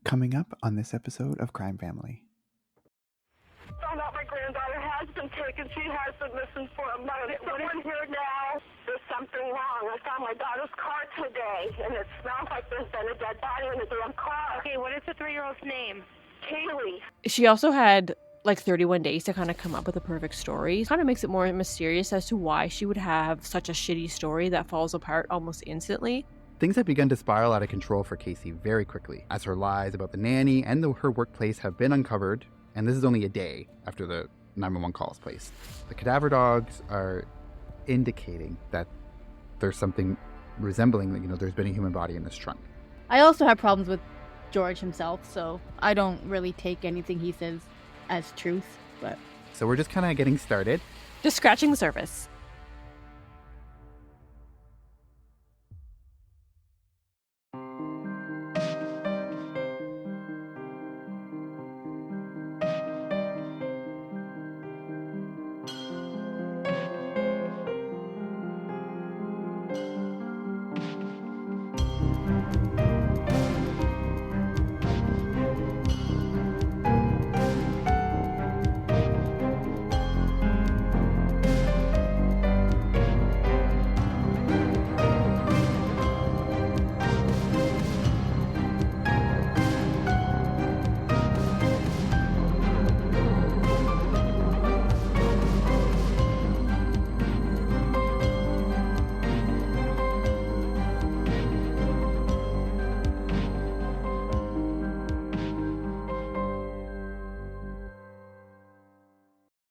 Coming up on this episode of Crime Family. Found out my granddaughter has been taken. She has been missing for a month. Someone here now. There's something wrong. I found my daughter's car today, and it smells like there's been a dead body in the damn car. Okay, what is the 3-year-old's name? Caylee. She also had like 31 days to kind of come up with a perfect story. It kind of makes it more mysterious as to why she would have such a shitty story that falls apart almost instantly. Things have begun to spiral out of control for Casey very quickly, as her lies about the nanny and her workplace have been uncovered, and this is only a day after the 911 call is placed. The cadaver dogs are indicating that there's something resembling that, there's been a human body in this trunk. I also have problems with George himself, so I don't really take anything he says as truth, but... So we're just kind of getting started. Just scratching the surface.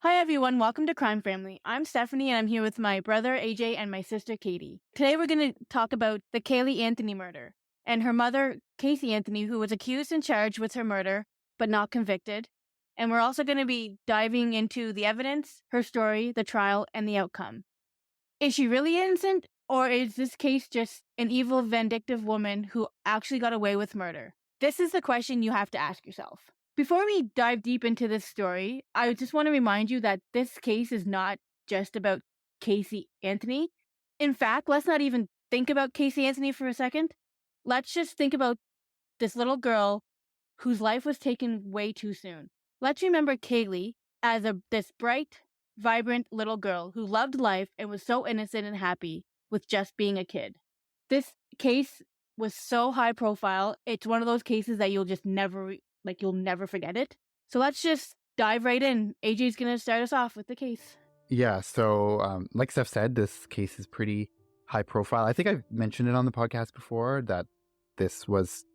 Hi everyone, welcome to Crime Family. I'm Stephanie and I'm here with my brother AJ and my sister Katie. Today we're going to talk about the Caylee Anthony murder and her mother Caylee Anthony, who was accused and charged with her murder but not convicted. And we're also going to be diving into the evidence, her story, the trial, and the outcome. Is she really innocent, or is this case just an evil, vindictive woman who actually got away with murder? This is the question you have to ask yourself. Before we dive deep into this story, I just want to remind you that this case is not just about Caylee Anthony. In fact, let's not even think about Caylee Anthony for a second. Let's just think about this little girl whose life was taken way too soon. Let's remember Caylee as this bright, vibrant little girl who loved life and was so innocent and happy with just being a kid. This case was so high profile. It's one of those cases that you'll just never forget it. So let's just dive right in. AJ's going to start us off with the case. Yeah, so like Steph said, this case is pretty high profile. I think I've mentioned it on the podcast before that this was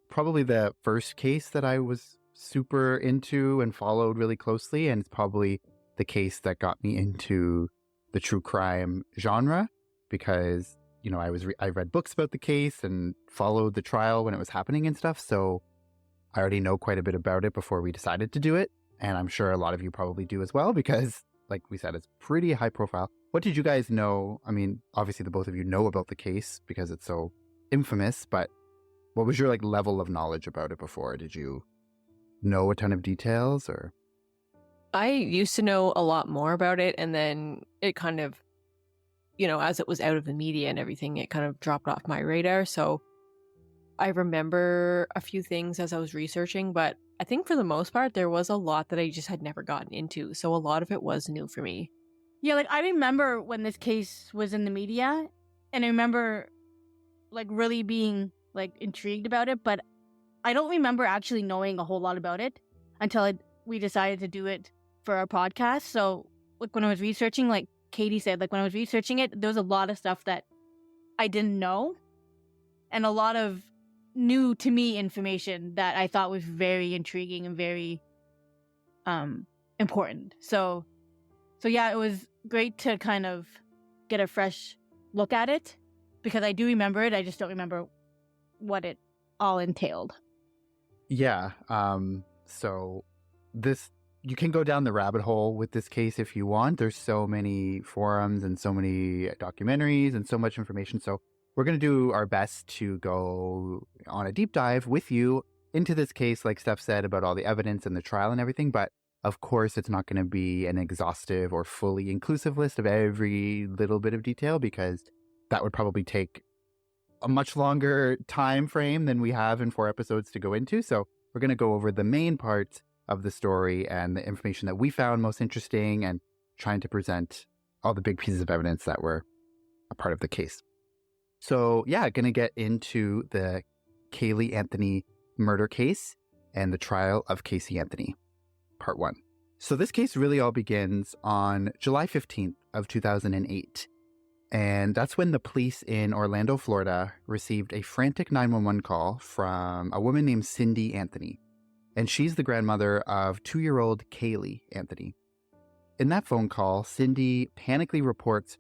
probably the first case that I was super into and followed really closely. And it's probably the case that got me into the true crime genre because, I read books about the case and followed the trial when it was happening and stuff. So I already know quite a bit about it before we decided to do it. And I'm sure a lot of you probably do as well, because like we said, it's pretty high profile. What did you guys know? I mean, obviously the both of you know about the case because it's so infamous, but what was your level of knowledge about it before? Did you know a ton of details or? I used to know a lot more about it, and then it kind of, as it was out of the media and everything, it kind of dropped off my radar. So I remember a few things as I was researching, but I think for the most part, there was a lot that I just had never gotten into. So a lot of it was new for me. Yeah, I remember when this case was in the media, and I remember really being intrigued about it, but I don't remember actually knowing a whole lot about it until we decided to do it for our podcast. So when I was researching, like Katie said, when I was researching it, there was a lot of stuff that I didn't know and a lot of new to me information that I thought was very intriguing and very important. So yeah, it was great to kind of get a fresh look at it because I do remember it. I just don't remember what it all entailed. Yeah. So you can go down the rabbit hole with this case if you want. There's so many forums and so many documentaries and so much information. So we're going to do our best to go on a deep dive with you into this case, like Steph said, about all the evidence and the trial and everything. But of course, it's not going to be an exhaustive or fully inclusive list of every little bit of detail because that would probably take a much longer time frame than we have in 4 episodes to go into. So we're going to go over the main part of the story and the information that we found most interesting and trying to present all the big pieces of evidence that were a part of the case. So yeah, going to get into the Caylee Anthony murder case and the trial of Caylee Anthony, part 1. So this case really all begins on July 15th of 2008. And that's when the police in Orlando, Florida, received a frantic 911 call from a woman named Caylee Anthony. And she's the grandmother of 2-year-old Caylee Anthony. In that phone call, Cindy panically reports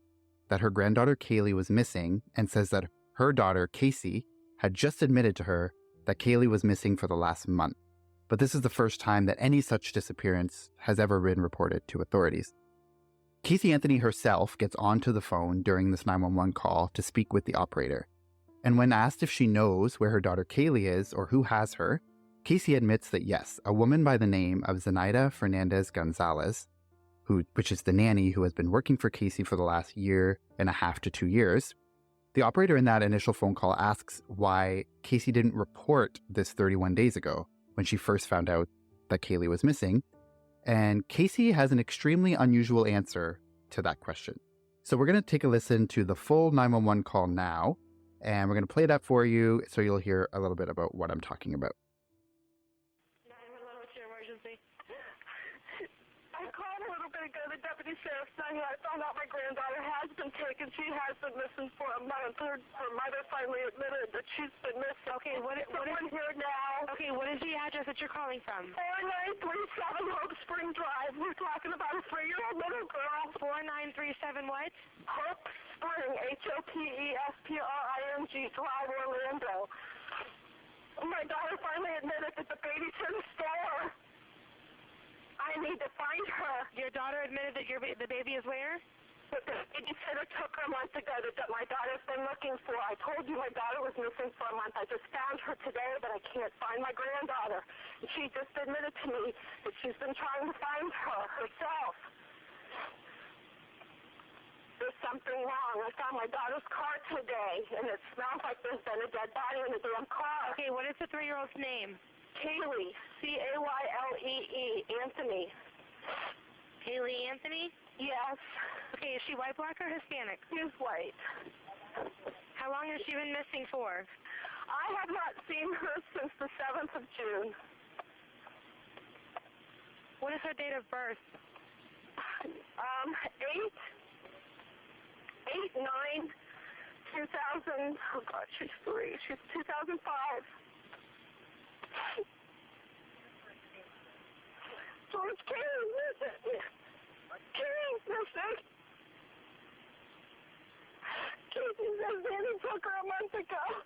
that her granddaughter Caylee was missing and says that her daughter, Casey, had just admitted to her that Caylee was missing for the last month. But this is the first time that any such disappearance has ever been reported to authorities. Caylee Anthony herself gets onto the phone during this 911 call to speak with the operator. And when asked if she knows where her daughter Caylee is or who has her, Casey admits that yes, a woman by the name of Zenaida Fernandez Gonzalez, which is the nanny who has been working for Casey for the last 1.5 to 2 years. The operator in that initial phone call asks why Casey didn't report this 31 days ago when she first found out that Caylee was missing. And Casey has an extremely unusual answer to that question. So we're going to take a listen to the full 911 call now, and we're going to play that for you so you'll hear a little bit about what I'm talking about. 911, what's your emergency? I called a little bit ago, the deputy sheriff's not here. I found out my granddaughter has been taken. She has been missing for a month. Her mother finally admitted that she's been missing. Okay, what is here now? Okay, what is the address that you're calling from? 4937 Hope Spring Drive. We're talking about a 3-year-old little girl. 4937 what? Hope Spring, HOPESPRING Drive, Orlando. My daughter finally admitted that the baby's in the store. I need to find her. Your daughter admitted that the baby is where? But the babysitter took her a month ago that my daughter's been looking for. I told you my daughter was missing for a month. I just found her today, but I can't find my granddaughter. And she just admitted to me that she's been trying to find her herself. There's something wrong. I found my daughter's car today, and it smells like there's been a dead body in the damn car. Okay, what is the 3-year-old's name? Caylee, Caylee, Anthony. Caylee Anthony? Yes. Okay, is she white, black, or Hispanic? She's white. How long has she been missing for? I have not seen her since the 7th of June. What is her date of birth? 8/9/2000. Oh God, she's 3. She's 2005. George Kaylee's missing. Kaylee's missing. Casey says Danny took her a month ago.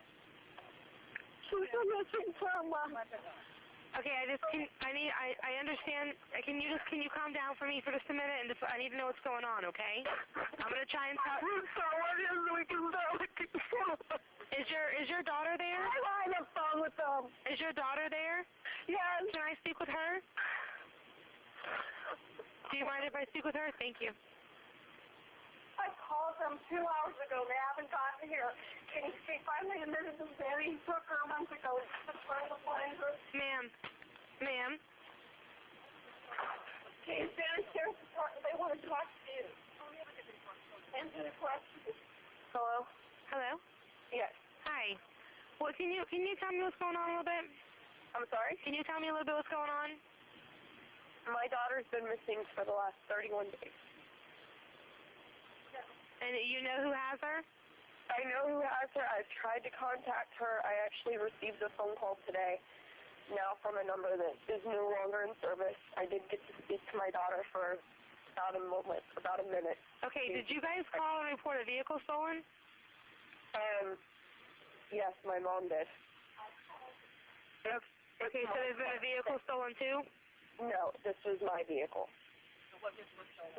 She's been missing for a month. Okay, I understand. Can you calm down for me for just a minute? And I need to know what's going on, okay? I'm gonna try and talk. Is your daughter there? I'm on the phone with them. Is your daughter there? Yes. Can I speak with her? Do you mind if I speak with her? Thank you. I called them 2 hours ago. They haven't gotten here. She finally admitted to Danny took her a month ago. Ma'am. Okay, Danny's here to talk. They want to talk to you. Answer the question. Hello? Hello? Yes. Hi. Well, can you tell me what's going on a little bit? I'm sorry? Can you tell me a little bit what's going on? My daughter's been missing for the last 31 days. And you know who has her? I know who has her. I've tried to contact her. I actually received a phone call today, now from a number that is no longer in service. I did get to speak to my daughter for about a minute. Okay, did you guys call and report a vehicle stolen? Yes, my mom did. Okay, so there's been a vehicle stolen too? No, this was my vehicle.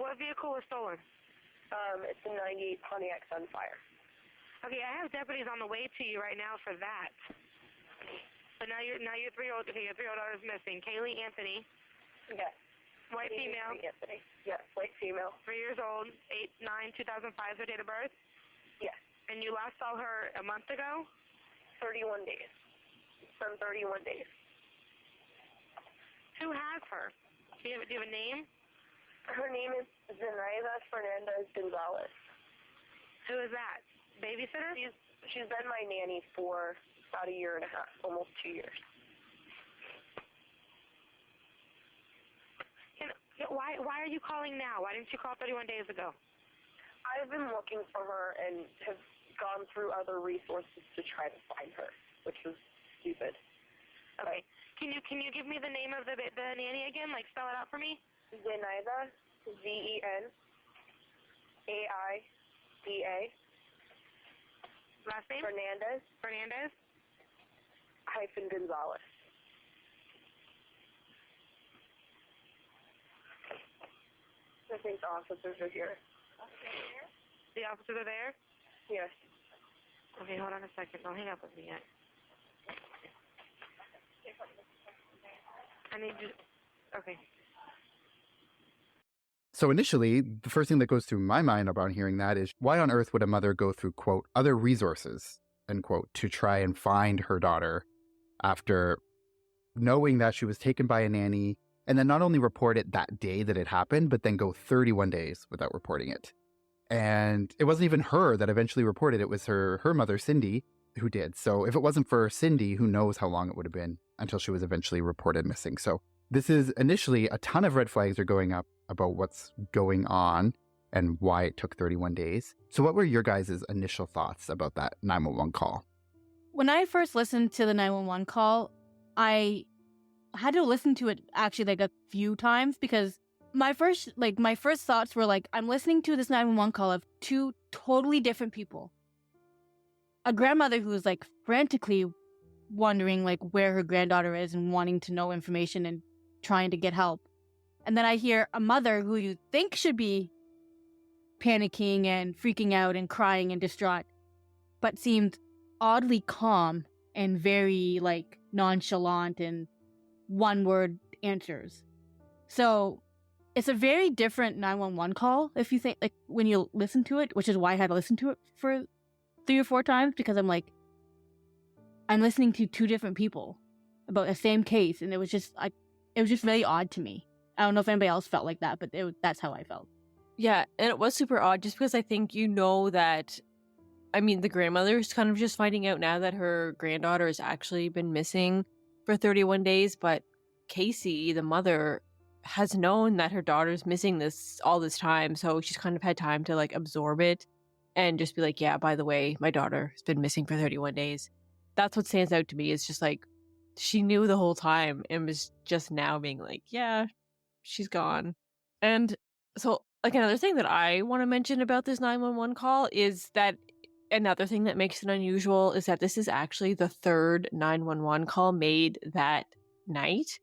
What vehicle was stolen? It's a 98 Pontiac Sunfire. Okay, I have deputies on the way to you right now for that. But now your 3-year-old, okay, your 3-year-old daughter is missing. Caylee Anthony. Yes. White female. Anthony. Yes, white female. 3 years old. 8/9/2005 is her date of birth. Yes. And you last saw her a month ago? 31 days. It's been 31 days. Who has her? Do you have a name? Her name is Zenaida Fernandez Gonzalez. Who is that? Babysitter? She's been my nanny for about a year and a half, almost 2 years. Why are you calling now? Why didn't you call 31 days ago? I've been looking for her and have gone through other resources to try to find her, which is stupid. Okay. Can you give me the name of the nanny again? Like, spell it out for me? Zenaida, Zenaida. Last name? Fernandez Gonzalez. I think the officers are here. The officers are there? Yes. Okay, hold on a second. Don't hang up with me yet. I need you... Okay. So initially, the first thing that goes through my mind about hearing that is, why on earth would a mother go through, quote, other resources, end quote, to try and find her daughter after knowing that she was taken by a nanny, and then not only report it that day that it happened, but then go 31 days without reporting it. And it wasn't even her that eventually reported. It was her mother, Cindy, who did. So if it wasn't for Cindy, who knows how long it would have been until she was eventually reported missing. So this is initially a ton of red flags are going up about what's going on and why it took 31 days. So what were your guys' initial thoughts about that 911 call? When I first listened to the 911 call, I had to listen to it actually like a few times because my first thoughts were like, I'm listening to this 911 call of two totally different people. A grandmother who's like frantically wondering like where her granddaughter is and wanting to know information and trying to get help. And then I hear a mother who you think should be panicking and freaking out and crying and distraught, but seemed oddly calm and very like nonchalant and one-word answers. So it's a very different 911 call if you think like when you listen to it, which is why I had to listen to it for 3 or 4 times because I'm like, I'm listening to two different people about the same case, and it was just really odd to me. I don't know if anybody else felt like that, but that's how I felt. Yeah, and it was super odd just because I think that, I mean, the grandmother's kind of just finding out now that her granddaughter has actually been missing for 31 days, but Casey, the mother, has known that her daughter's missing all this time, so she's kind of had time to like absorb it and just be like, yeah, by the way, my daughter has been missing for 31 days. That's what stands out to me. Is just like she knew the whole time and was just now being like, yeah, she's gone. And so like another thing that I want to mention about this 911 call is that another thing that makes it unusual is that this is actually the third 911 call made that night.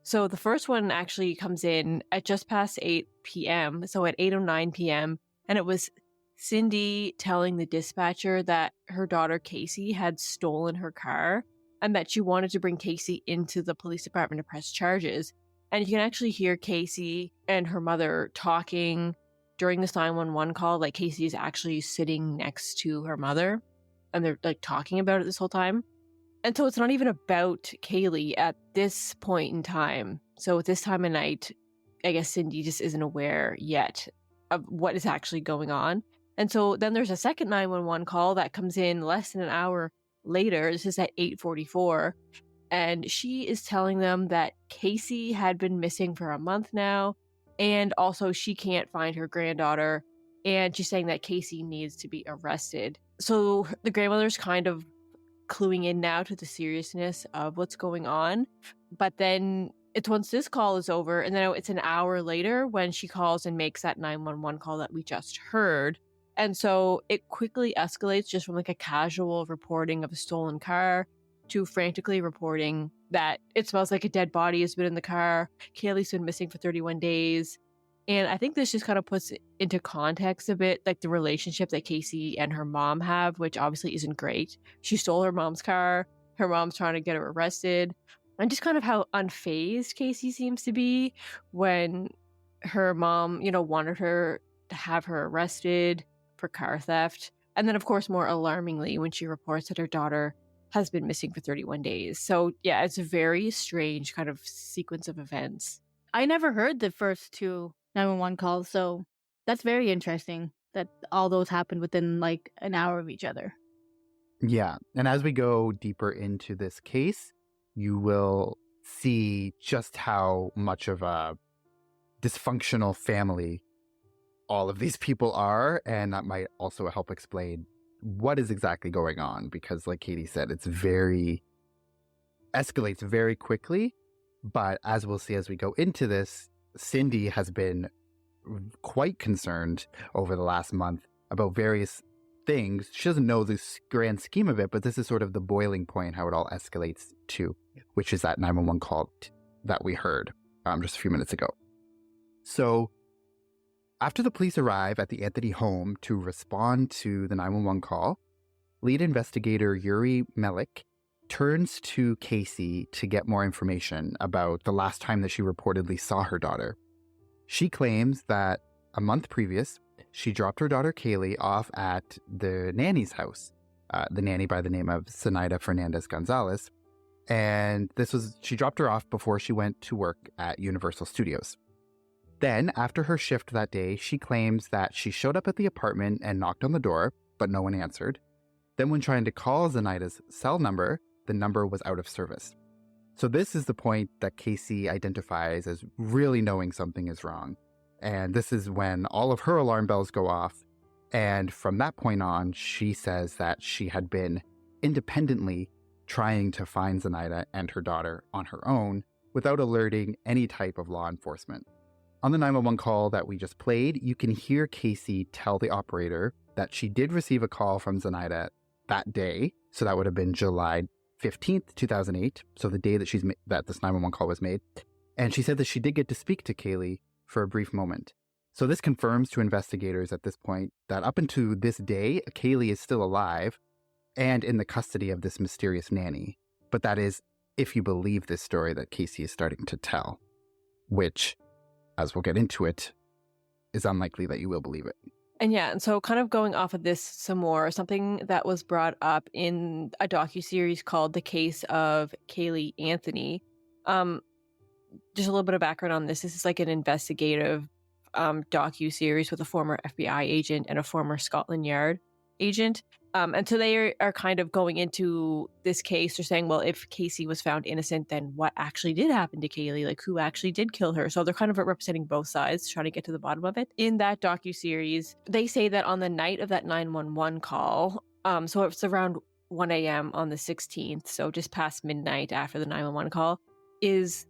So the first one actually comes in at just past 8 p.m. So at 8:09 p.m. And it was Cindy telling the dispatcher that her daughter Casey had stolen her car and that she wanted to bring Casey into the police department to press charges. And you can actually hear Casey and her mother talking during this 911 call. Like Casey is actually sitting next to her mother and they're like talking about it this whole time. And so it's not even about Caylee at this point in time. So at this time of night, I guess Cindy just isn't aware yet of what is actually going on. And so then there's a second 911 call that comes in less than an hour later. This is at 8:44. And she is telling them that Casey had been missing for a month now. And also she can't find her granddaughter. And she's saying that Casey needs to be arrested. So the grandmother's kind of cluing in now to the seriousness of what's going on. But then it's once this call is over, and then it's an hour later when she calls and makes that 911 call that we just heard. And so it quickly escalates just from like a casual reporting of a stolen car to frantically reporting that it smells like a dead body has been in the car. Caylee's been missing for 31 days. And I think this just kind of puts into context a bit like the relationship that Casey and her mom have, which obviously isn't great. She stole her mom's car. Her mom's trying to get her arrested. And just kind of how unfazed Casey seems to be when her mom, wanted her to have her arrested for car theft And then, of course, more alarmingly, when she reports that her daughter has been missing for 31 days. So, yeah, it's a very strange kind of sequence of events. I never heard the first two 911 calls, so that's very interesting that all those happened within like an hour of each other. Yeah. And as we go deeper into this case, you will see just how much of a dysfunctional family all of these people are. And that might also help explain what is exactly going on. Because like Katie said, escalates very quickly. But as we'll see as we go into this, Cindy has been quite concerned over the last month about various things. She doesn't know the grand scheme of it, but this is sort of the boiling point, how it all escalates to, which is that 911 call that we heard just a few minutes ago. So after the police arrive at the Anthony home to respond to the 911 call, lead investigator Yuri Melik turns to Casey to get more information about the last time that she reportedly saw her daughter. She claims that a month previous, she dropped her daughter Caylee off at the nanny's house, the nanny by the name of Zenaida Fernandez Gonzalez, and she dropped her off before she went to work at Universal Studios. Then, after her shift that day, she claims that she showed up at the apartment and knocked on the door, but no one answered. Then when trying to call Zenaida's cell number, the number was out of service. So this is the point that Casey identifies as really knowing something is wrong. And this is when all of her alarm bells go off. And from that point on, she says that she had been independently trying to find Zenaida and her daughter on her own without alerting any type of law enforcement. On the 911 call that we just played, you can hear Casey tell the operator that she did receive a call from Zenaida that day. So that would have been July 15th, 2008. So the day that this 911 call was made. And she said that she did get to speak to Caylee for a brief moment. So this confirms to investigators at this point that up until this day, Caylee is still alive and in the custody of this mysterious nanny. But that is if you believe this story that Casey is starting to tell, which, as we'll get into it, is unlikely that you will believe it. And so kind of going off of this some more, something that was brought up in a docuseries called The Case of Caylee Anthony. Just a little bit of background on this. This is like an investigative docuseries with a former FBI agent and a former Scotland Yard agent. And so they are kind of going into this case. They're saying, well, if Casey was found innocent, then what actually did happen to Caylee? Like, who actually did kill her? So they're kind of representing both sides, trying to get to the bottom of it. In that docuseries, they say that on the night of that 911 call, so it's around 1 a.m. on the 16th, so just past midnight after the 911 call, is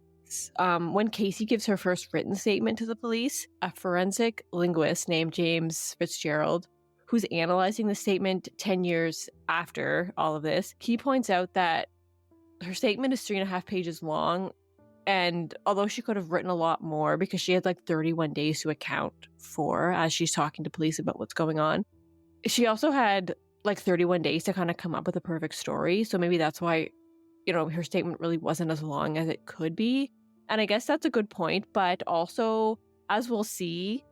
when Casey gives her first written statement to the police. A forensic linguist named James Fitzgerald, who's analyzing the statement 10 years after all of this, he points out that her statement is 3.5 pages long. And although she could have written a lot more because she had like 31 days to account for as she's talking to police about what's going on, she also had like 31 days to kind of come up with a perfect story. So maybe that's why, her statement really wasn't as long as it could be. And I guess that's a good point. But also, as we'll see,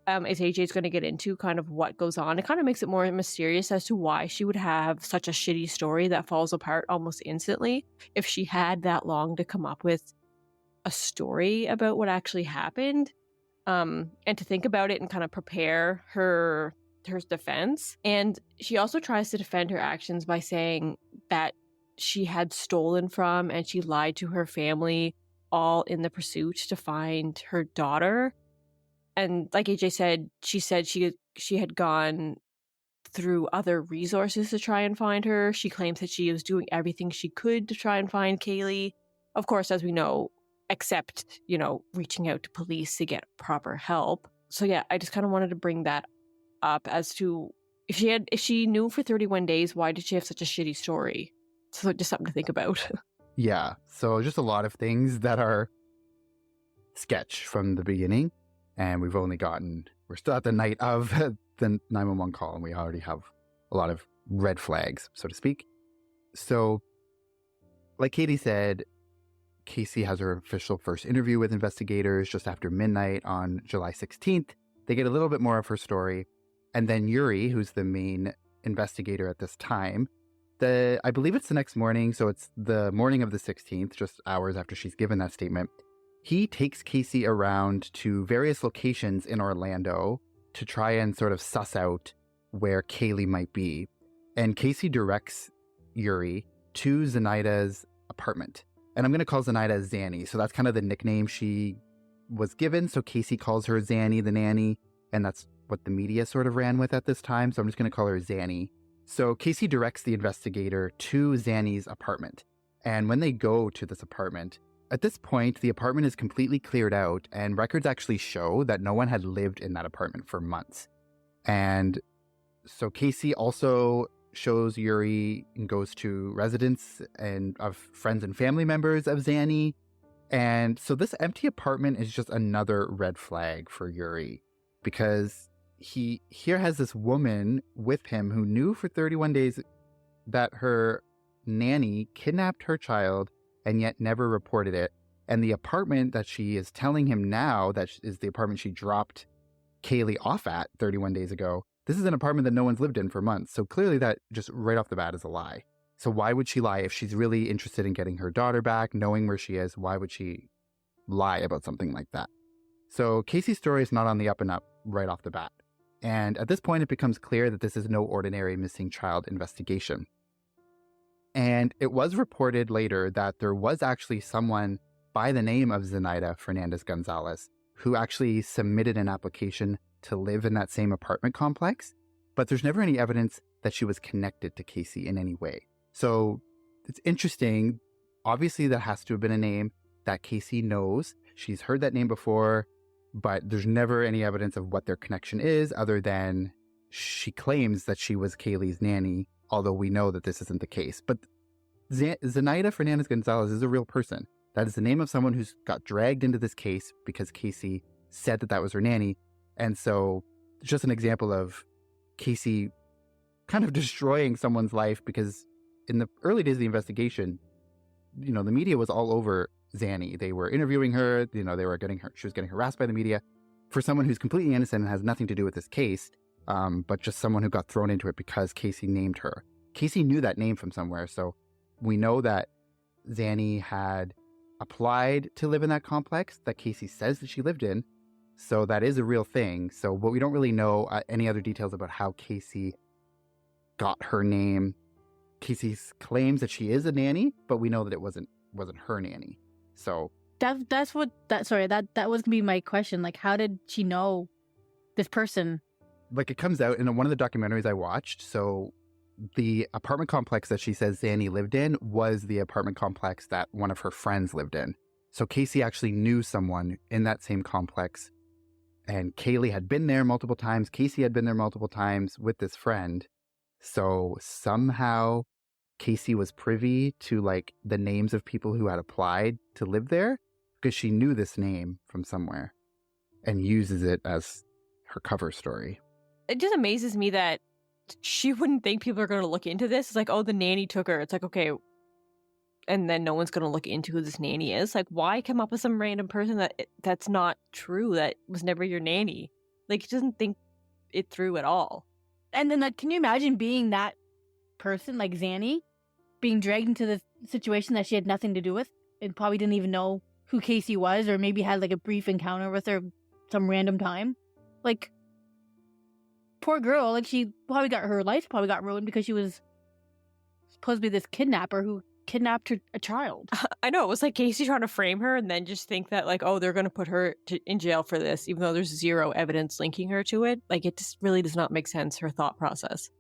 as AJ's going to get into kind of what goes on, it kind of makes it more mysterious as to why she would have such a shitty story that falls apart almost instantly if she had that long to come up with a story about what actually happened, and to think about it and kind of prepare her defense. And she also tries to defend her actions by saying that she had stolen from and she lied to her family, all in the pursuit to find her daughter. And like AJ said she had gone through other resources to try and find her. She claims that she was doing everything she could to try and find Caylee. Of course, as we know, except, reaching out to police to get proper help. So yeah, I just kind of wanted to bring that up as to if she knew for 31 days, why did she have such a shitty story? So just something to think about. Yeah. So just a lot of things that are sketch from the beginning. And we're still at the night of the 911 call, and we already have a lot of red flags, so to speak. So, like Katie said, Casey has her official first interview with investigators just after midnight on July 16th. They get a little bit more of her story. And then Yuri, who's the main investigator at this time. I believe it's the next morning, so it's the morning of the 16th, just hours after she's given that statement. He takes Casey around to various locations in Orlando to try and sort of suss out where Caylee might be. And Casey directs Yuri to Zenaida's apartment. And I'm going to call Zenaida Zanny. So that's kind of the nickname she was given. So Casey calls her Zanny, the nanny. And that's what the media sort of ran with at this time. So I'm just going to call her Zanny. So Casey directs the investigator to Zanny's apartment. And when they go to this apartment, at this point, the apartment is completely cleared out, and records actually show that no one had lived in that apartment for months. And so Casey also shows Yuri and goes to residence and of friends and family members of Zanny. And so this empty apartment is just another red flag for Yuri, because he here has this woman with him who knew for 31 days that her nanny kidnapped her child and yet never reported it. And the apartment that she is telling him now, that is the apartment she dropped Caylee off at 31 days ago, this is an apartment that no one's lived in for months. So clearly that just right off the bat is a lie. So why would she lie if she's really interested in getting her daughter back, knowing where she is? Why would she lie about something like that? So Casey's story is not on the up and up right off the bat. And at this point, it becomes clear that this is no ordinary missing child investigation. And it was reported later that there was actually someone by the name of Zenaida Fernandez Gonzalez who actually submitted an application to live in that same apartment complex, but there's never any evidence that she was connected to Casey in any way. So it's interesting. Obviously, that has to have been a name that Casey knows. She's heard that name before, but there's never any evidence of what their connection is other than she claims that she was Caylee's nanny, although we know that this isn't the case. But Zenaida Fernandez Gonzalez is a real person. That is the name of someone who's got dragged into this case because Casey said that that was her nanny. And so it's just an example of Casey kind of destroying someone's life, because in the early days of the investigation, you know, the media was all over Zanny. They were interviewing her, you know, she was getting harassed by the media. For someone who's completely innocent and has nothing to do with this case, but just someone who got thrown into it because Casey named her. Casey knew that name from somewhere. So we know that Zanny had applied to live in that complex that Casey says that she lived in. So that is a real thing. So, but we don't really know any other details about how Casey got her name. Casey claims that she is a nanny, but we know that it wasn't her nanny. So that was gonna be my question. Like, how did she know this person? Like, it comes out in one of the documentaries I watched. So the apartment complex that she says Zanny lived in was the apartment complex that one of her friends lived in. So Casey actually knew someone in that same complex, and Caylee had been there multiple times. Casey had been there multiple times with this friend. So somehow Casey was privy to like the names of people who had applied to live there, because she knew this name from somewhere and uses it as her cover story. It just amazes me that she wouldn't think people are going to look into this. It's like, oh, the nanny took her. It's like, okay. And then no one's going to look into who this nanny is. Like, why come up with some random person that's not true, that was never your nanny? Like, she doesn't think it through at all. And then, like, can you imagine being that person, like Zanny, being dragged into this situation that she had nothing to do with and probably didn't even know who Casey was, or maybe had like a brief encounter with her some random time? Like, poor girl, like, her life probably got ruined because she was supposed to be this kidnapper who kidnapped a child. I know, it was like Casey trying to frame her and then just think that, like, oh, they're going to put her in jail for this, even though there's zero evidence linking her to it. Like, it just really does not make sense, her thought process.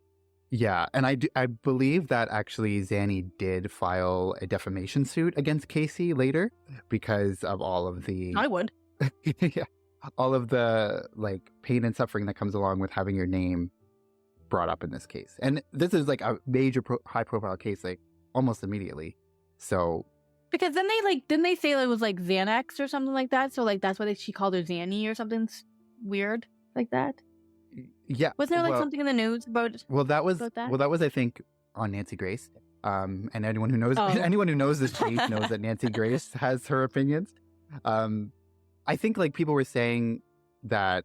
Yeah, and I believe that actually Zanny did file a defamation suit against Casey later because of all of the... I would. Yeah, all of the like pain and suffering that comes along with having your name brought up in this case. And this is like a major high profile case, like almost immediately. So because then didn't they say it was like Xanax or something like that? So like that's why she called her Zanny or something weird like that. Yeah, wasn't there like something in the news about? That was I think on Nancy Grace. And anyone who knows this case knows that Nancy Grace has her opinions. I think like people were saying that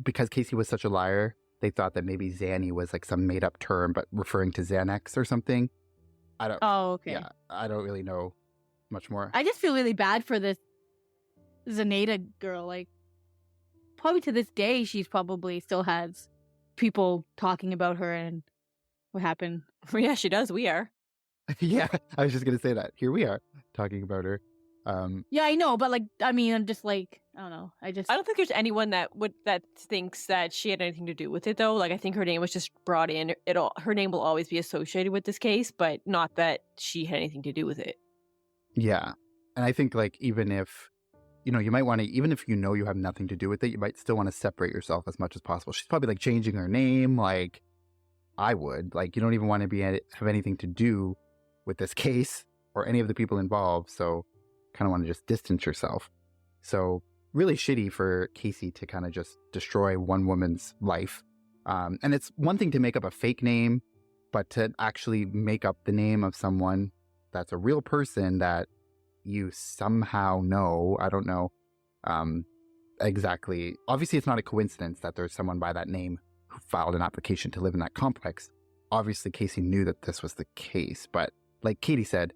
because Casey was such a liar, they thought that maybe Zanny was like some made up term, but referring to Xanax or something. I don't. Oh, okay. Yeah, I don't really know much more. I just feel really bad for this Zenaida girl. Like, probably to this day, she's probably still has people talking about her and what happened. Well, yeah, she does. We are. Yeah, I was just gonna say that. Here we are talking about her. Yeah, I know, but like, I mean, I'm just like, I don't know. I don't think there's anyone that thinks that she had anything to do with it, though. Like, I think her name was just brought in. Her name will always be associated with this case, but not that she had anything to do with it. Yeah, and I think like even if you might want to, even if you have nothing to do with it, you might still want to separate yourself as much as possible. She's probably like changing her name, like I would. Like, you don't even want to have anything to do with this case or any of the people involved. So kind of want to just distance yourself. So really shitty for Casey to kind of just destroy one woman's life. And it's one thing to make up a fake name, but to actually make up the name of someone that's a real person that you somehow know. I don't know exactly. Obviously, it's not a coincidence that there's someone by that name who filed an application to live in that complex. Obviously, Casey knew that this was the case, but like Katie said,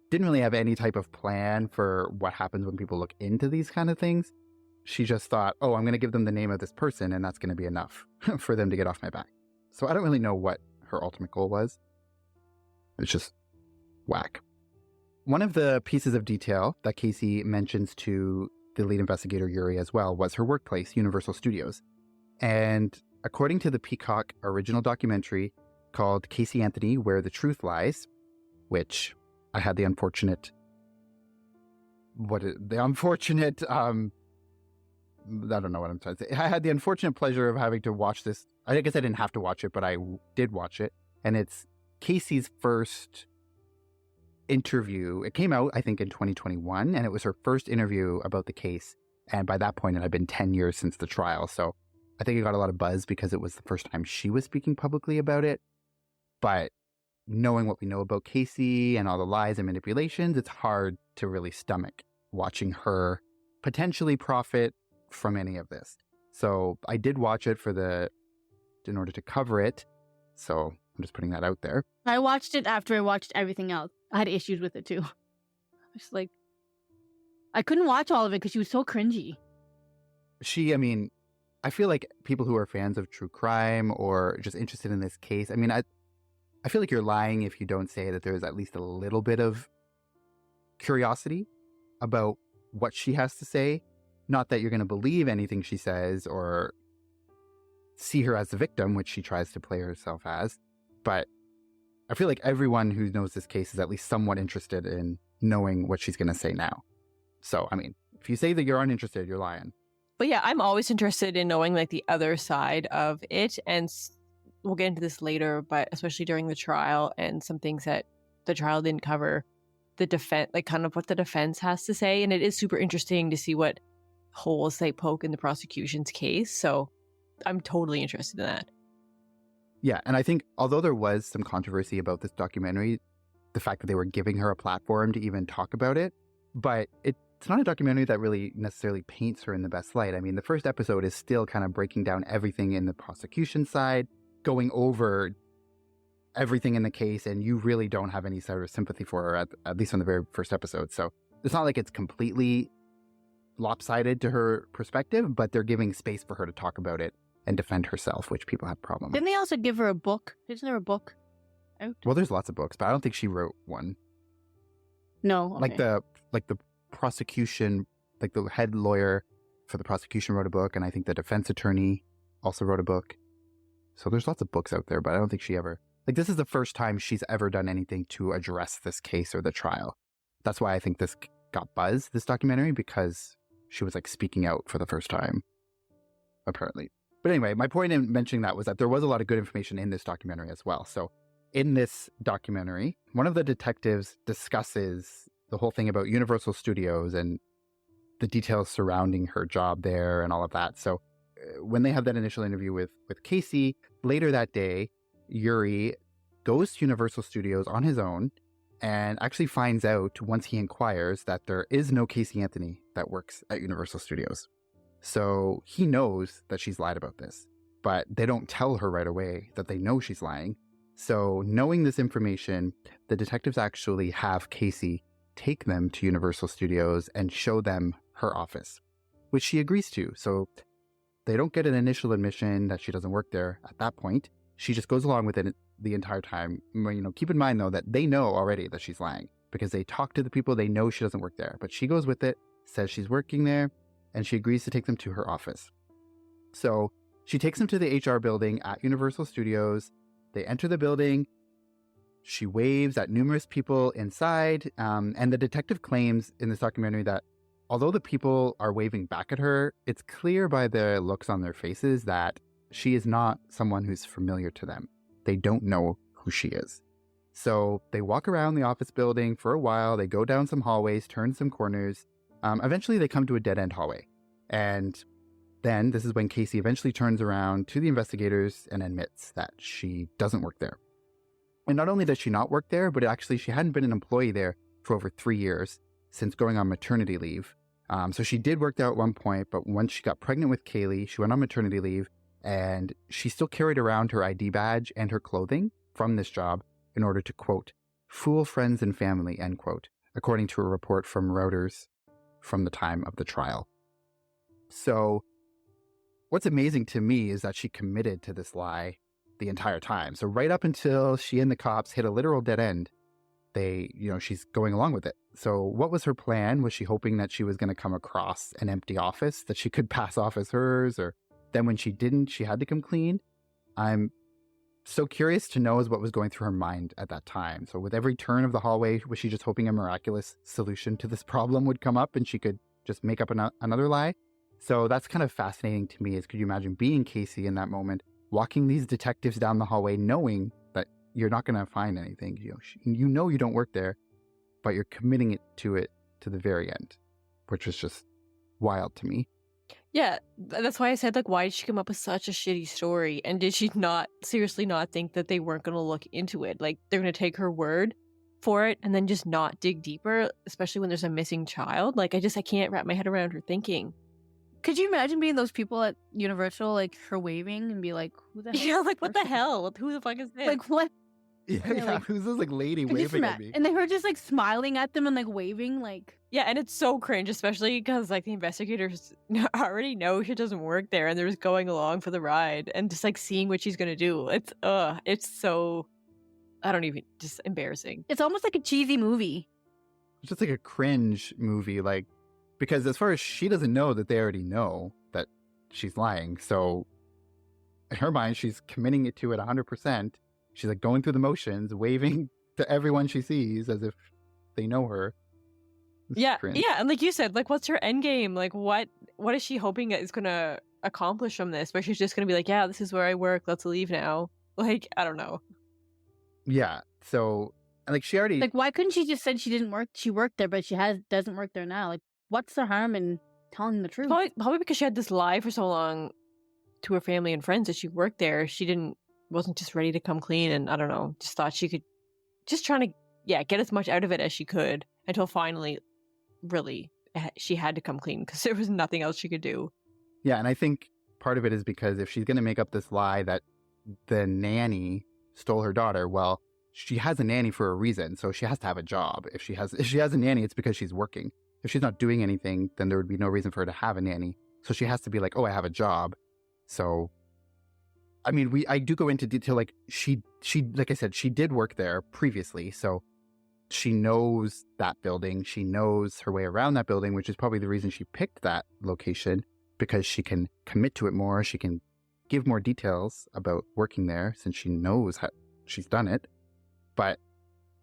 didn't really have any type of plan for what happens when people look into these kind of things. She just thought, oh, I'm going to give them the name of this person and that's going to be enough for them to get off my back. So I don't really know what her ultimate goal was. It's just whack. One of the pieces of detail that Casey mentions to the lead investigator, Yuri, as well, was her workplace, Universal Studios. And according to the Peacock original documentary called Caylee Anthony, Where the Truth Lies, which I had the unfortunate, I don't know what I'm trying to say. I had the unfortunate pleasure of having to watch this. I guess I didn't have to watch it, but I did watch it. And it's Casey's first interview. It came out, I think, in 2021, and it was her first interview about the case. And by that point, it had been 10 years since the trial. So I think it got a lot of buzz because it was the first time she was speaking publicly about it. But knowing what we know about Casey and all the lies and manipulations, it's hard to really stomach watching her potentially profit from any of this. So I did watch it in order to cover it. So I'm just putting that out there. I watched it after I watched everything else. I had issues with it too. Just like, I couldn't watch all of it because she was so cringy. I feel like people who are fans of true crime or just interested in this case, I feel like you're lying if you don't say that there's at least a little bit of curiosity about what she has to say. Not that you're going to believe anything she says or see her as the victim, which she tries to play herself as. But I feel like everyone who knows this case is at least somewhat interested in knowing what she's going to say now. So, if you say that you're uninterested, you're lying. But yeah, I'm always interested in knowing like the other side of it. And we'll get into this later, but especially during the trial and some things that the trial didn't cover, the defense, like kind of what the defense has to say. And it is super interesting to see what holes they poke in the prosecution's case. So I'm totally interested in that. Yeah. And I think although there was some controversy about this documentary, the fact that they were giving her a platform to even talk about it, but it's not a documentary that really necessarily paints her in the best light. The first episode is still kind of breaking down everything in the prosecution side, going over everything in the case, and you really don't have any sort of sympathy for her, at least on the very first episode. So it's not like it's completely lopsided to her perspective, but they're giving space for her to talk about it and defend herself, which people have problems with. Didn't they also give her a book? Isn't there a book out? Well, there's lots of books, but I don't think she wrote one. No. Okay. Like the prosecution, like the head lawyer for the prosecution wrote a book, and I think the defense attorney also wrote a book. So there's lots of books out there, but I don't think she ever, this is the first time she's ever done anything to address this case or the trial. That's why I think this got buzz, this documentary, because she was speaking out for the first time, apparently. But anyway, my point in mentioning that was that there was a lot of good information in this documentary as well. So in this documentary, one of the detectives discusses the whole thing about Universal Studios and the details surrounding her job there and all of that. So when they have that initial interview with Casey, later that day, Yuri goes to Universal Studios on his own and actually finds out, once he inquires, that there is no Caylee Anthony that works at Universal Studios. So he knows that she's lied about this. but they don't tell her right away that they know she's lying. So knowing this information, the detectives actually have Caylee take them to Universal Studios and show them her office, which she agrees to. So they don't get an initial admission that she doesn't work there at that point. She just goes along with it the entire time. Keep in mind, though, that they know already that she's lying because they talk to the people. They know she doesn't work there, but she goes with it, says she's working there, and she agrees to take them to her office. So she takes them to the HR building at Universal Studios. They enter the building. She waves at numerous people inside. And the detective claims in this documentary that although the people are waving back at her, it's clear by the looks on their faces that she is not someone who's familiar to them. They don't know who she is. So they walk around the office building for a while. They go down some hallways, turn some corners. Eventually, they come to a dead-end hallway. And then this is when Caylee eventually turns around to the investigators and admits that she doesn't work there. And not only does she not work there, but actually she hadn't been an employee there for over 3 years since going on maternity leave. So she did work there at one point, but once she got pregnant with Caylee, she went on maternity leave, and she still carried around her ID badge and her clothing from this job in order to, quote, fool friends and family, end quote, according to a report from Reuters from the time of the trial. So what's amazing to me is that she committed to this lie the entire time. So right up until she and the cops hit a literal dead end, she's going along with it. So what was her plan? Was she hoping that she was going to come across an empty office that she could pass off as hers? Or then when she didn't, she had to come clean? I'm so curious to know what was going through her mind at that time. So with every turn of the hallway, was she just hoping a miraculous solution to this problem would come up and she could just make up another lie? So that's kind of fascinating to me. Could you imagine being Caylee in that moment, walking these detectives down the hallway, knowing that you're not going to find anything? You know you don't work there, but you're committing it to the very end, which was just wild to me. Yeah, that's why I said, why did she come up with such a shitty story? And did she seriously not think that they weren't going to look into it? They're going to take her word for it and then just not dig deeper, especially when there's a missing child? I can't wrap my head around her thinking. Could you imagine being those people at Universal, her waving and be like, who the hell? Yeah, what the hell? Who the fuck is this? What? Yeah, who's this lady waving at me? And they were just smiling at them and waving Yeah, and it's so cringe, especially because the investigators already know she doesn't work there and they're just going along for the ride and just seeing what she's gonna do. It's so, just embarrassing. It's almost like a cheesy movie. It's just a cringe movie, because as far as she doesn't know that they already know that she's lying. So in her mind, she's committing it to it 100%. She's going through the motions, waving to everyone she sees as if they know her. Yeah, and like you said, what's her end game? What is she hoping is going to accomplish from this? Where she's just going to be yeah, this is where I work, let's leave now. I don't know. Yeah, so, she already... why couldn't she just said she worked there, but she doesn't work there now? What's the harm in telling the truth? Probably because she had this lie for so long to her family and friends that she worked there. She wasn't just ready to come clean, and I don't know, just thought she could, just trying to get as much out of it as she could until finally, really, she had to come clean because there was nothing else she could do. Yeah, and I think part of it is because if she's going to make up this lie that the nanny stole her daughter, well, she has a nanny for a reason, so she has to have a job. If she has a nanny, it's because she's working. If she's not doing anything, then there would be no reason for her to have a nanny. So she has to be oh, I have a job. So, I do go into detail. She, like I said, she did work there previously. So she knows that building. She knows her way around that building, which is probably the reason she picked that location, because she can commit to it more. She can give more details about working there since she knows how she's done it. But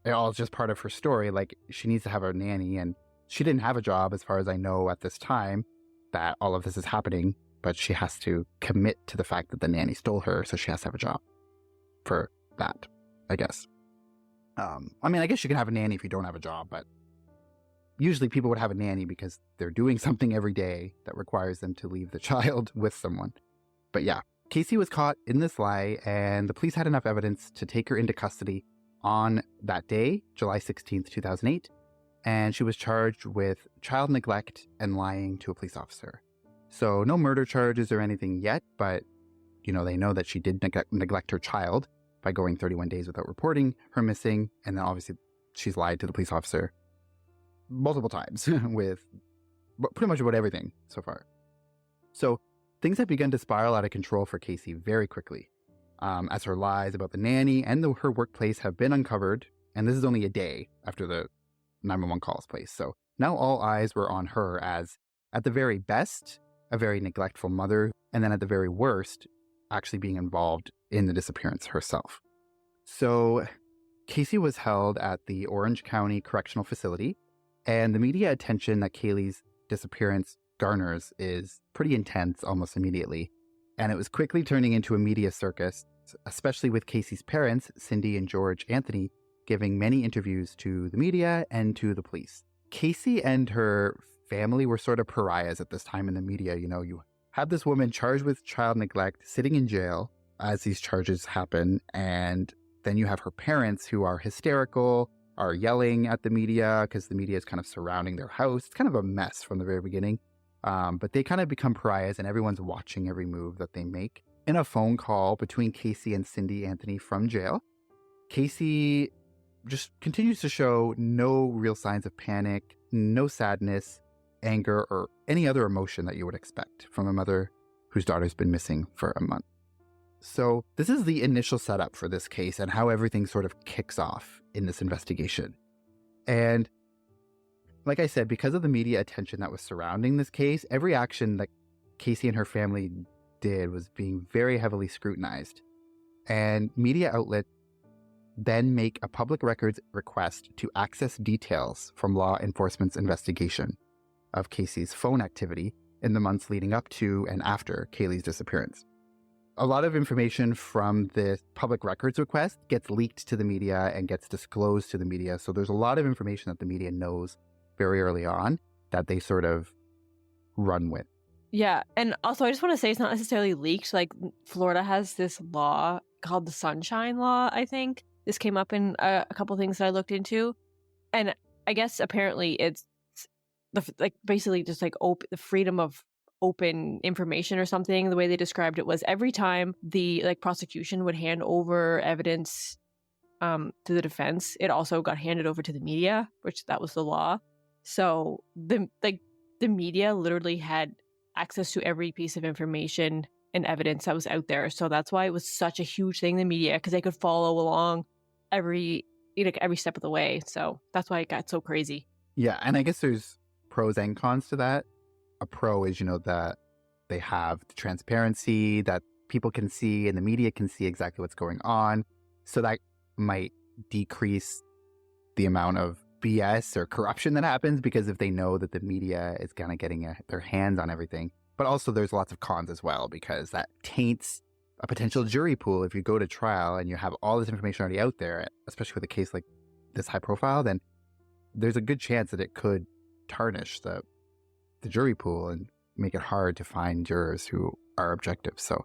it all is just part of her story. She needs to have a nanny, and she didn't have a job as far as I know at this time that all of this is happening, but she has to commit to the fact that the nanny stole her, so she has to have a job for that, I guess. I guess you can have a nanny if you don't have a job, but usually people would have a nanny because they're doing something every day that requires them to leave the child with someone. But yeah, Caylee was caught in this lie, and the police had enough evidence to take her into custody on that day, July 16th, 2008, and she was charged with child neglect and lying to a police officer. So no murder charges or anything yet, but they know that she did neglect her child by going 31 days without reporting her missing. And then obviously she's lied to the police officer multiple times with pretty much about everything so far. So things have begun to spiral out of control for Caylee very quickly, as her lies about the nanny and her workplace have been uncovered. And this is only a day after the 911 calls place. So now all eyes were on her as, at the very best, a very neglectful mother, and then at the very worst, actually being involved in the disappearance herself. So Caylee was held at the Orange County Correctional Facility, and the media attention that Caylee's disappearance garners is pretty intense almost immediately. And it was quickly turning into a media circus, especially with Caylee's parents, Cindy and George Anthony, giving many interviews to the media and to the police. Caylee and her family were sort of pariahs at this time in the media. You have this woman charged with child neglect sitting in jail as these charges happen, and then you have her parents who are hysterical, are yelling at the media because the media is kind of surrounding their house. It's kind of a mess from the very beginning. But they kind of become pariahs, and everyone's watching every move that they make. In a phone call between Caylee and Cindy Anthony from jail, Caylee just continues to show no real signs of panic, no sadness, anger, or any other emotion that you would expect from a mother whose daughter's been missing for a month. So this is the initial setup for this case and how everything sort of kicks off in this investigation. And like I said, because of the media attention that was surrounding this case, every action that Caylee and her family did was being very heavily scrutinized. And media outlets then make a public records request to access details from law enforcement's investigation of Caylee's phone activity in the months leading up to and after Caylee's disappearance. A lot of information from this public records request gets leaked to the media and gets disclosed to the media. So there's a lot of information that the media knows very early on that they sort of run with. Yeah. And also, I just want to say it's not necessarily leaked. Like, Florida has this law called the Sunshine Law, I think. This came up in a couple things that I looked into. And I guess apparently it's basically just like the freedom of open information or something. The way they described it was every time the prosecution would hand over evidence to the defense, it also got handed over to the media, which that was the law. So the media literally had access to every piece of information and evidence that was out there. So that's why it was such a huge thing in the media, because they could follow along every step of the way. So that's why it got so crazy. Yeah, and I guess there's pros and cons to that. A pro is, that they have the transparency that people can see and the media can see exactly what's going on. So that might decrease the amount of BS or corruption that happens, because if they know that the media is kind of getting their hands on everything. But also there's lots of cons as well, because that taints a potential jury pool. If you go to trial and you have all this information already out there, especially with a case like this high profile, then there's a good chance that it could tarnish the jury pool and make it hard to find jurors who are objective. So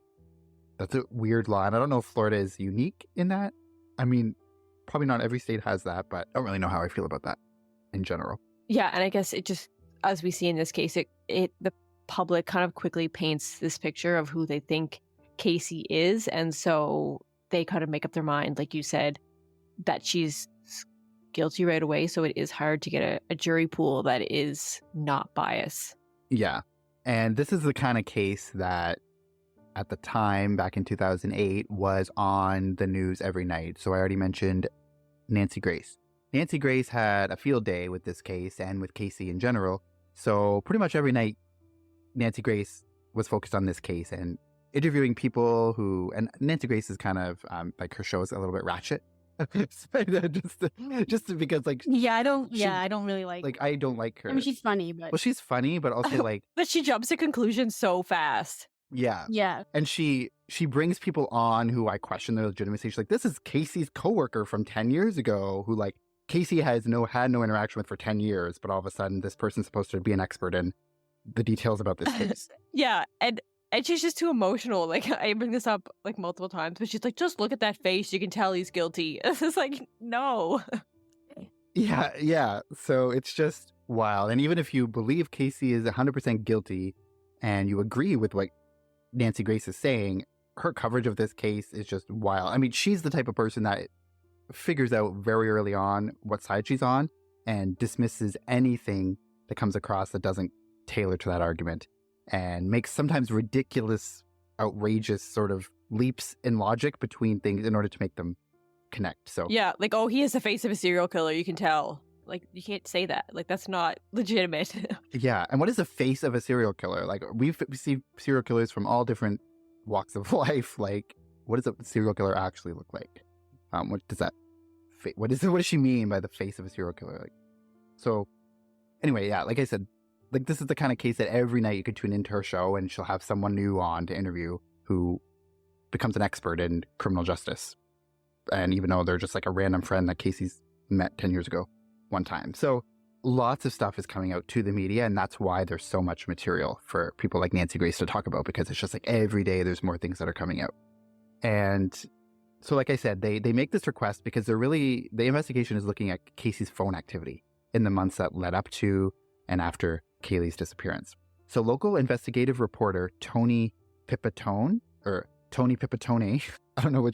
that's a weird law. And I don't know if Florida is unique in that. I mean, probably not every state has that, but I don't really know how I feel about that in general. Yeah, and I guess it just, as we see in this case, the public kind of quickly paints this picture of who they think Caylee is, and so they kind of make up their mind, like you said, that she's guilty right away. So it is hard to get a jury pool that is not biased. Yeah, and this is the kind of case that at the time, back in 2008, was on the news every night. So I already mentioned Nancy Grace. Nancy Grace had a field day with this case and with Caylee in general. So pretty much every night, Nancy Grace was focused on this case and interviewing people and Nancy Grace is kind of like, her show is a little bit ratchet. just because I don't really like I don't like her. I mean, she's funny, but she's funny, but also but she jumps to conclusions so fast. Yeah. And she brings people on who I question their legitimacy. She's like, this is Caylee's coworker from 10 years ago who Caylee had no interaction with for 10 years, but all of a sudden this person's supposed to be an expert in the details about this case. Yeah, and she's just too emotional. I bring this up multiple times, but she's like, just look at that face. You can tell he's guilty. It's just no. Yeah. So it's just wild. And even if you believe Caylee is 100% guilty and you agree with what Nancy Grace is saying, her coverage of this case is just wild. I mean, she's the type of person that figures out very early on what side she's on and dismisses anything that comes across that doesn't tailor to that argument, and makes sometimes ridiculous, outrageous sort of leaps in logic between things in order to make them connect. So Yeah, like, oh, he is the face of a serial killer, you can tell. Like, you can't say that. Like, that's not legitimate. yeah. And what is the face of a serial killer? Like, we see serial killers from all different walks of life. Like, what does a serial killer actually look like? What does that what does she mean by the face of a serial killer? Like, so anyway, yeah, like I said, like, this is the kind of case that every night you could tune into her show and she'll have someone new on to interview who becomes an expert in criminal justice. And even though they're just like a random friend that Casey's met 10 years ago one time. So lots of stuff is coming out to the media, and that's why there's so much material for people like Nancy Grace to talk about, because it's just like every day there's more things that are coming out. And so, like I said, they make this request because the investigation is looking at Casey's phone activity in the months that led up to and after Caylee's disappearance. So local investigative reporter Tony Pipitone, I don't know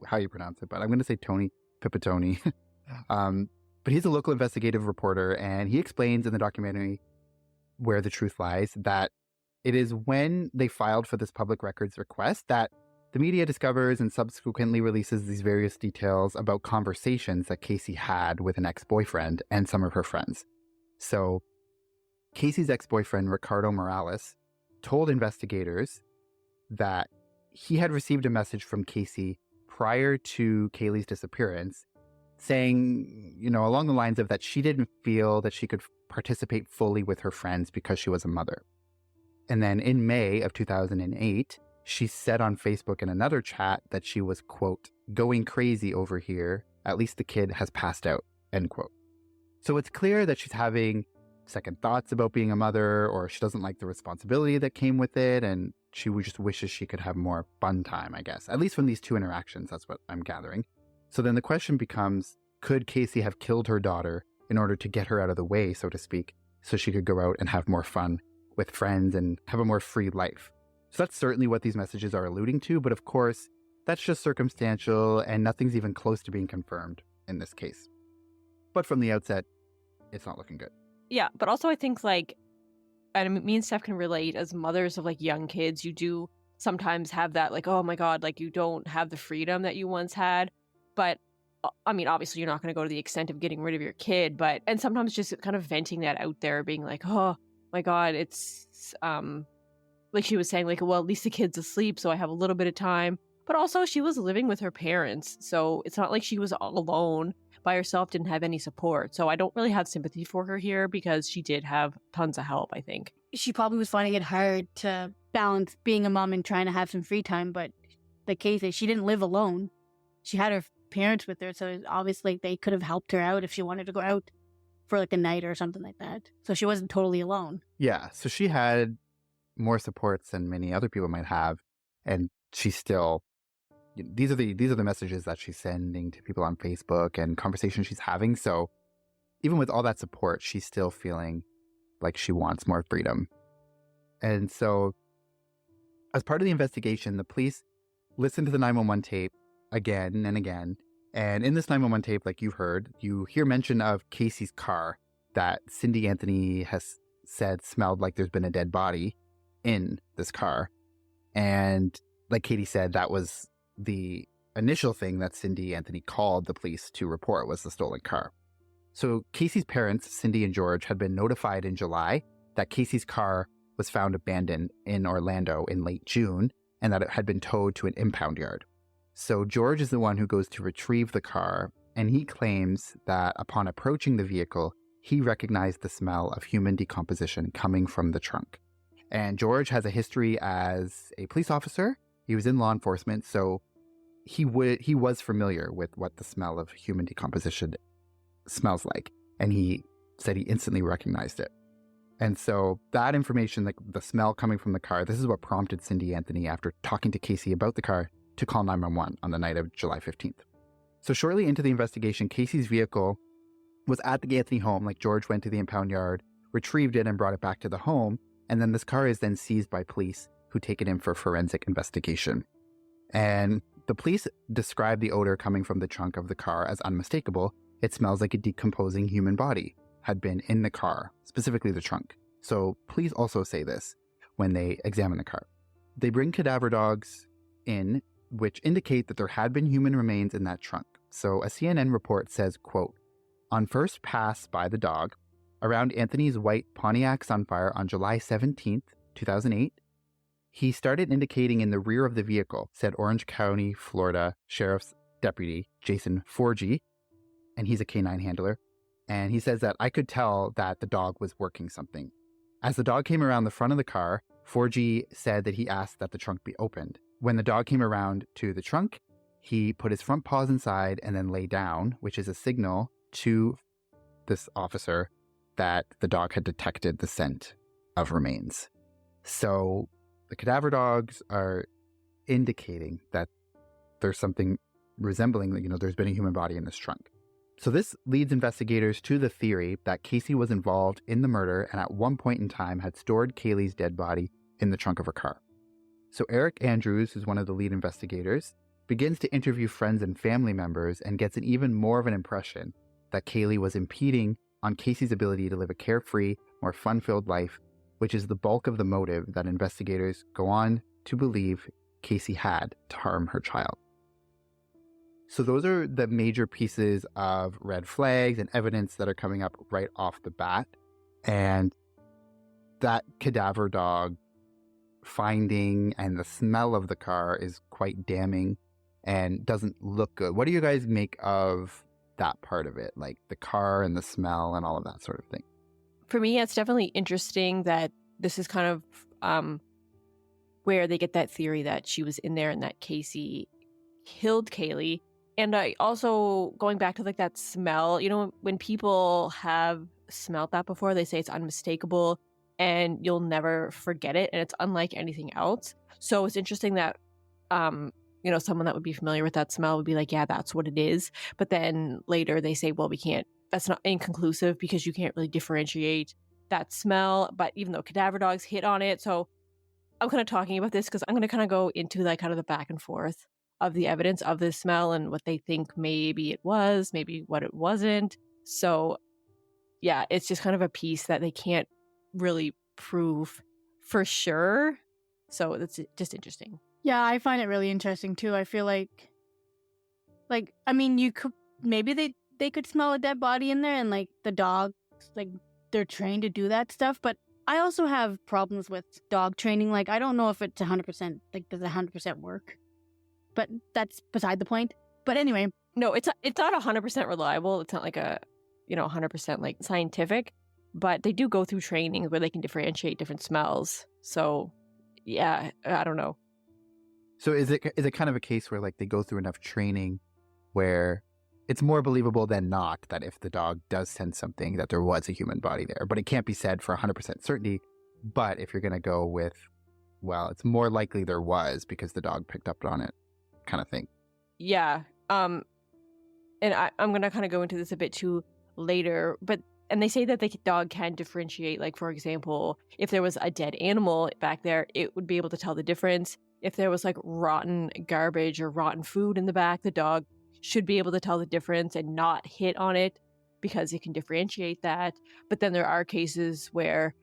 how you pronounce it, but I'm going to say Tony Pipitone. But he's a local investigative reporter, and he explains in the documentary Where the Truth Lies that it is when they filed for this public records request that the media discovers and subsequently releases these various details about conversations that Casey had with an ex-boyfriend and some of her friends. So Casey's ex-boyfriend, Ricardo Morales, told investigators that he had received a message from Casey prior to Caylee's disappearance saying, along the lines of that she didn't feel that she could participate fully with her friends because she was a mother. And then in May of 2008, she said on Facebook in another chat that she was, quote, going crazy over here. At least the kid has passed out, end quote. So it's clear that she's having second thoughts about being a mother, or she doesn't like the responsibility that came with it, and she just wishes she could have more fun time, I guess. At least from these two interactions, that's what I'm gathering. So then the question becomes, could Casey have killed her daughter in order to get her out of the way, so to speak, so she could go out and have more fun with friends and have a more free life? So that's certainly what these messages are alluding to, but of course, that's just circumstantial and nothing's even close to being confirmed in this case. But from the outset, it's not looking good. Yeah, but also I think, like, and me and Steph can relate, as mothers of, like, young kids, you do sometimes have that, like, oh my God, like, you don't have the freedom that you once had. But I mean, obviously you're not going to go to the extent of getting rid of your kid, and sometimes just kind of venting that out there, being like, oh my God, it's, like she was saying, like, well, at least the kid's asleep, so I have a little bit of time. But also she was living with her parents, so it's not like she was all alone by herself, didn't have any support. So I don't really have sympathy for her here, because she did have tons of help, I think. She probably was finding it hard to balance being a mom and trying to have some free time, but the case is she didn't live alone. She had her parents with her, so obviously they could have helped her out if she wanted to go out for like a night or something like that. So she wasn't totally alone. Yeah, so she had more supports than many other people might have, and she's still, these are the messages that she's sending to people on Facebook and conversations she's having. So even with all that support, she's still feeling like she wants more freedom. And so as part of the investigation, the police listened to the 911 tape again and again. And in this 911 tape, like you've heard, you hear mention of Casey's car that Cindy Anthony has said smelled like there's been a dead body in this car. And like Katie said, that was the initial thing that Cindy Anthony called the police to report, was the stolen car. So Casey's parents, Cindy and George, had been notified in July that Casey's car was found abandoned in Orlando in late June, and that it had been towed to an impound yard. So George is the one who goes to retrieve the car, and he claims that upon approaching the vehicle, he recognized the smell of human decomposition coming from the trunk. And George has a history as a police officer. He was in law enforcement, so he was familiar with what the smell of human decomposition smells like. And he said he instantly recognized it. And so that information, like the smell coming from the car, this is what prompted Cindy Anthony, after talking to Casey about the car, to call 911 on the night of July 15th. So shortly into the investigation, Casey's vehicle was at the Anthony home. Like, George went to the impound yard, retrieved it, and brought it back to the home. And then this car is then seized by police, who take it in for forensic investigation. And the police describe the odor coming from the trunk of the car as unmistakable. It smells like a decomposing human body had been in the car, specifically the trunk. So police also say this when they examine the car. They bring cadaver dogs in, which indicate that there had been human remains in that trunk. So a CNN report says, quote, on first pass by the dog around Anthony's white Pontiac Sunfire on July 17th, 2008, he started indicating in the rear of the vehicle, said Orange County, Florida Sheriff's Deputy Jason Forgy, and he's a canine handler. And he says that I could tell that the dog was working something. As the dog came around the front of the car, Forgy said that he asked that the trunk be opened. When the dog came around to the trunk, he put his front paws inside and then lay down, which is a signal to this officer that the dog had detected the scent of remains. So the cadaver dogs are indicating that there's something resembling, there's been a human body in this trunk. So this leads investigators to the theory that Casey was involved in the murder and at one point in time had stored Caylee's dead body in the trunk of her car. So Eric Andrews, who's one of the lead investigators, begins to interview friends and family members and gets an even more of an impression that Caylee was impeding on Casey's ability to live a carefree, more fun-filled life, which is the bulk of the motive that investigators go on to believe Casey had to harm her child. So those are the major pieces of red flags and evidence that are coming up right off the bat. And that cadaver dog finding and the smell of the car is quite damning and doesn't look good. What do you guys make of that part of it? Like the car and the smell and all of that sort of thing. For me, it's definitely interesting that this is kind of where they get that theory that she was in there and that Casey killed Caylee. And I also, going back to like that smell, when people have smelled that before, they say it's unmistakable and you'll never forget it. And it's unlike anything else. So it's interesting that, someone that would be familiar with that smell would be like, yeah, that's what it is. But then later they say, well, we can't, that's not inconclusive because you can't really differentiate that smell. But even though cadaver dogs hit on it. So I'm kind of talking about this because I'm going to kind of go into like kind of the back and forth of the evidence of this smell and what they think maybe it was, maybe what it wasn't. So yeah, it's just kind of a piece that they can't really prove for sure. So it's just interesting. Yeah, I find it really interesting too. I feel like I mean, you could maybe they could smell a dead body in there, and like the dogs, like they're trained to do that stuff. But I also have problems with dog training. Like I don't know if it's 100%. Like does it 100% work? But that's beside the point. But anyway, no, it's not 100% reliable. It's not like a 100% like scientific. But they do go through training where they can differentiate different smells. So yeah, I don't know. So is it kind of a case where like they go through enough training where it's more believable than not that if the dog does sense something that there was a human body there, but it can't be said for 100% certainty. But if you're going to go with, well, it's more likely there was because the dog picked up on it kind of thing. Yeah. And I'm going to kind of go into this a bit too later, and they say that the dog can differentiate. Like, for example, if there was a dead animal back there, it would be able to tell the difference. If there was like rotten garbage or rotten food in the back, the dog should be able to tell the difference and not hit on it because it can differentiate that. But then there are cases where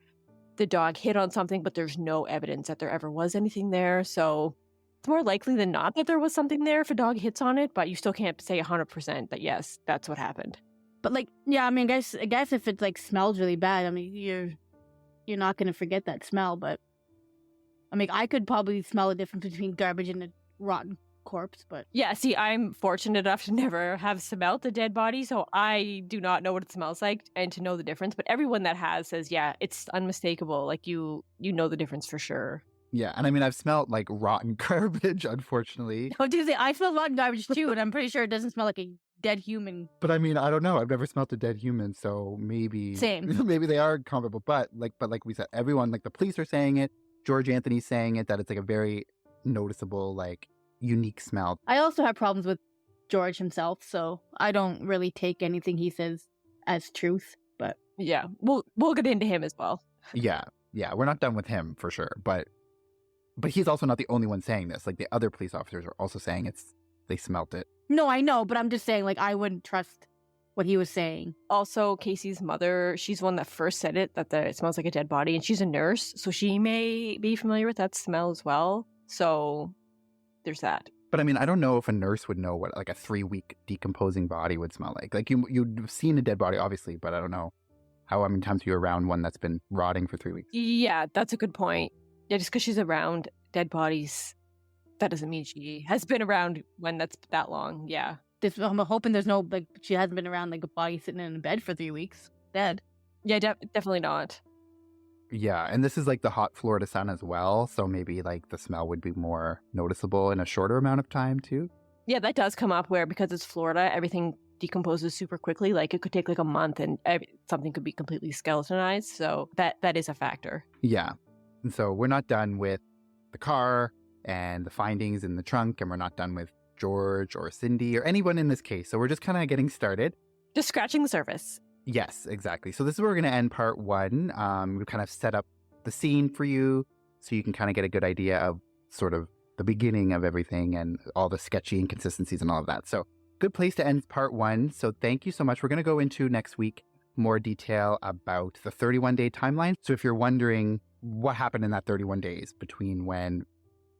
the dog hit on something, but there's no evidence that there ever was anything there. So it's more likely than not that there was something there if a dog hits on it, but you still can't say 100% that yes, that's what happened. But like, yeah, I mean, I guess if it like smells really bad, I mean, you're not gonna forget that smell. But I mean, I could probably smell the difference between garbage and a rotten corpse. But yeah, see, I'm fortunate enough to never have smelled a dead body, so I do not know what it smells like and to know the difference. But everyone that has says, yeah, it's unmistakable. Like you know the difference for sure. Yeah, and I mean, I've smelled like rotten garbage, unfortunately. Oh, dude, I smell rotten garbage too, and I'm pretty sure it doesn't smell like a dead human. But I mean, I don't know. I've never smelled a dead human, so maybe Same. Maybe they are comparable. But like we said, everyone, like the police are saying it. George Anthony's saying it, that it's like a very noticeable, like unique smell. I also have problems with George himself, so I don't really take anything he says as truth. But yeah, we'll get into him as well. Yeah, we're not done with him for sure, but But he's also not the only one saying this. Like the other police officers are also saying they smelt it. No, I know, but I'm just saying, like, I wouldn't trust what he was saying. Also, Casey's mother, she's the one that first said it, that it smells like a dead body, and she's a nurse, so she may be familiar with that smell as well. So there's that. But I mean, I don't know if a nurse would know what like a 3-week decomposing body would smell like. Like you've seen a dead body, obviously, but I don't know how many times you're around one that's been rotting for 3 weeks. Yeah, that's a good point. Yeah, just because she's around dead bodies, that doesn't mean she has been around one that's that long. Yeah. I'm hoping there's no, like, she hasn't been around, like, a body sitting in a bed for 3 weeks. Dead. Yeah, definitely not. Yeah, and this is like the hot Florida sun as well, so maybe like the smell would be more noticeable in a shorter amount of time too. Yeah, that does come up where because it's Florida, everything decomposes super quickly. Like it could take like a month and something could be completely skeletonized. So that is a factor. Yeah, and so we're not done with the car and the findings in the trunk, and we're not done with George or Cindy or anyone in this case. So we're just kind of getting started. Just scratching the surface. Yes, exactly. So this is where we're going to end part 1. We've kind of set up the scene for you so you can kind of get a good idea of sort of the beginning of everything and all the sketchy inconsistencies and all of that. So good place to end part 1. So thank you so much. We're going to go into next week more detail about the 31-day timeline. So if you're wondering what happened in that 31 days between when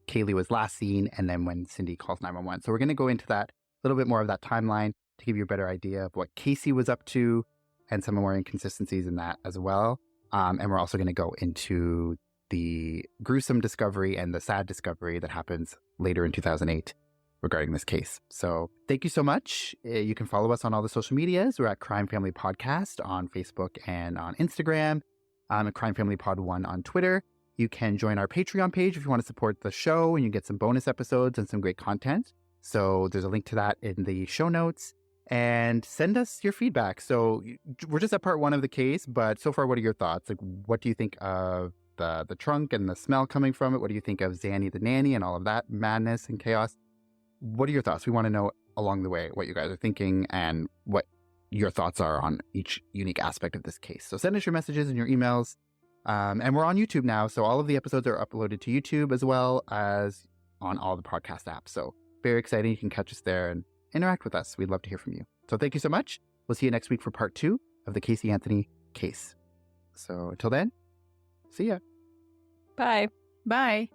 Caylee was last seen and then when Cindy calls 911. So we're going to go into that, a little bit more of that timeline to give you a better idea of what Casey was up to and some more inconsistencies in that as well. And we're also going to go into the gruesome discovery and the sad discovery that happens later in 2008 regarding this case. So thank you so much. You can follow us on all the social medias. We're at Crime Family Podcast on Facebook and on Instagram. At Crime Family Pod 1 on Twitter. You can join our Patreon page if you want to support the show, and you get some bonus episodes and some great content. So there's a link to that in the show notes. And send us your feedback. So we're just at part 1 of the case, but so far, what are your thoughts? Like, what do you think of the trunk and the smell coming from it? What do you think of Zanny the nanny and all of that madness and chaos? What are your thoughts? We want to know along the way what you guys are thinking and what your thoughts are on each unique aspect of this case. So send us your messages and your emails. And we're on YouTube now, so all of the episodes are uploaded to YouTube as well as on all the podcast apps. So very exciting. You can catch us there and interact with us. We'd love to hear from you. So thank you so much. We'll see you next week for part 2 of the Caylee Anthony case. So until then, see ya. Bye. Bye.